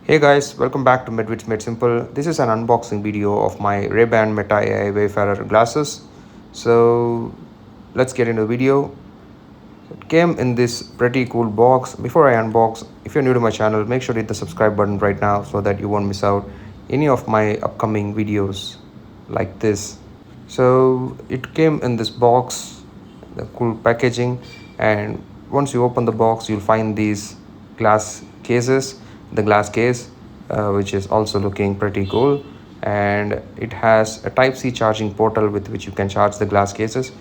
Hey guys, welcome back to Vids Made Simple. This is an unboxing video of my RayBan Meta Wayfarer glasses. So let's get into the video. It came in this pretty cool box. Before I unbox, if you're new to my channel, make sure to hit the subscribe button right now so that you won't miss out any of my upcoming videos like this. So it came in this box, the cool packaging, and once you open the box you'll find these glass cases, the glass case, which is also looking pretty cool, and it has a type C charging portal with which you can charge the glass cases,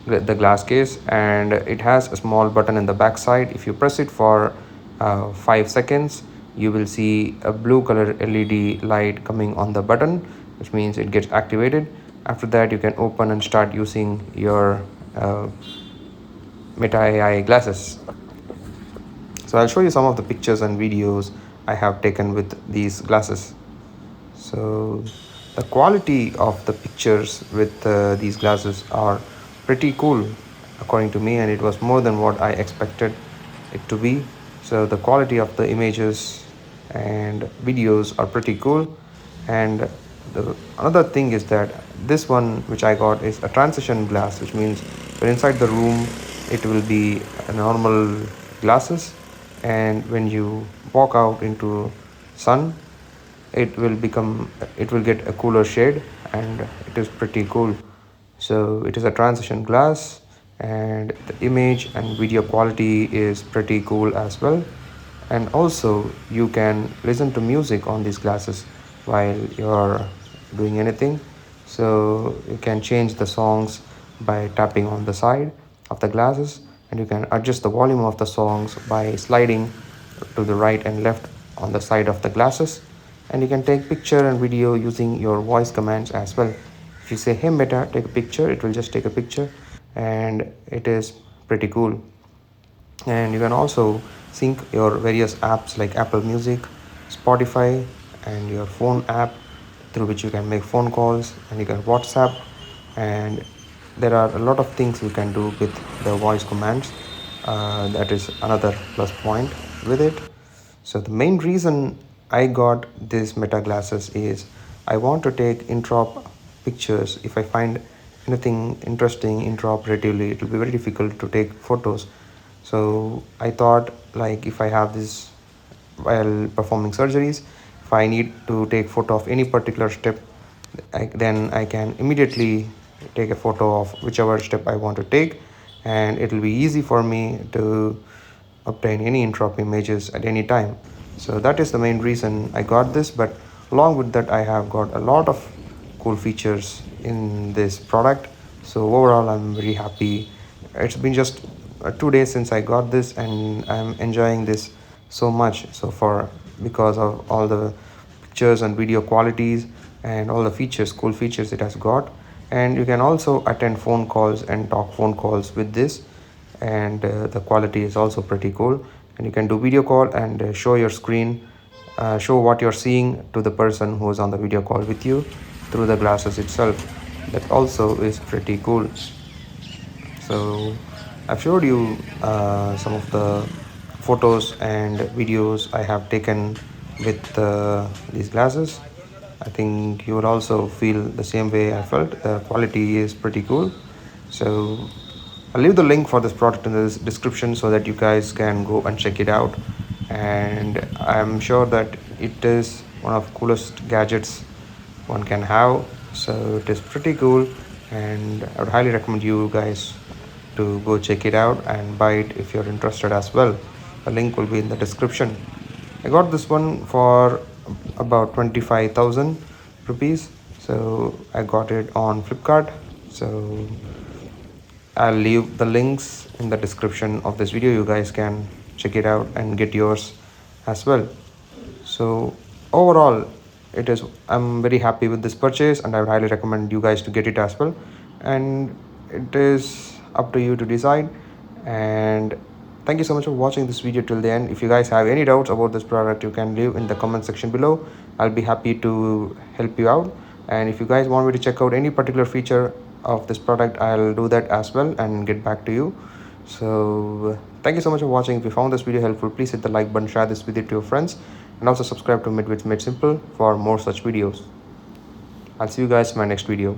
the glass case, and it has a small button in the back side. If you press it for 5 seconds, you will see a blue color LED light coming on the button, which means it gets activated. After that, you can open and start using your Meta AI glasses. So I'll show you some of the pictures and videos I have taken with these glasses. So the quality of the pictures with these glasses are pretty cool according to me, and it was more than what I expected it to be. So the quality of the images and videos are pretty cool. And another thing is that this one which I got is a transition glass, which means when inside the room it will be a normal glasses, and when you walk out into sun it will get a cooler shade, and it is pretty cool. So it is a transition glass, and the image and video quality is pretty cool as well. And also you can listen to music on these glasses while you're doing anything. So you can change the songs by tapping on the side of the glasses, and you can adjust the volume of the songs by sliding to the right and left on the side of the glasses. And you can take picture and video using your voice commands as well. If you say, "Hey Meta, take a picture," it will just take a picture, and it is pretty cool. And you can also sync your various apps like Apple Music, Spotify, and your phone app, through which you can make phone calls, and you can WhatsApp, and there are a lot of things you can do with the voice commands. That is another plus point with it. So the main reason I got these Meta glasses is I want to take intraop pictures. If I find anything interesting intraoperatively, it will be very difficult to take photos. So I thought, like, if I have this while performing surgeries, if I need to take photo of any particular step, then I can immediately take a photo of whichever step I want to take, and it will be easy for me to obtain any intraop images at any time. So that is the main reason I got this. But along with that, I have got a lot of cool features in this product. So overall, I'm very happy. It's been just 2 days since I got this, and I'm enjoying this so much so far because of all the pictures and video qualities and all the features, cool features it has got. And you can also attend phone calls and talk phone calls with this, and the quality is also pretty cool. And you can do video call and show your screen, show what you're seeing to the person who is on the video call with you through the glasses itself. That also is pretty cool. So I've showed you some of the photos and videos I have taken with these glasses. I think you would also feel the same way I felt. The quality is pretty cool. So I'll leave the link for this product in the description so that you guys can go and check it out. And I'm sure that it is one of the coolest gadgets one can have. So it is pretty cool, and I would highly recommend you guys to go check it out and buy it if you're interested as well. The link will be in the description. I got this one for about 25,000 rupees. So I got it on Flipkart. So I'll leave the links in the description of this video. You guys can check it out and get yours as well. So overall, I'm very happy with this purchase, and I would highly recommend you guys to get it as well. And it is up to you to decide. And thank you so much for watching this video till the end. If you guys have any doubts about this product, you can leave in the comment section below. I'll be happy to help you out. And if you guys want me to check out any particular feature of this product, I'll do that as well and get back to you. So thank you so much for watching. If you found this video helpful, please hit the like button, share this video to your friends, and also subscribe to Vids Made Simple for more such videos. I'll see you guys in my next video.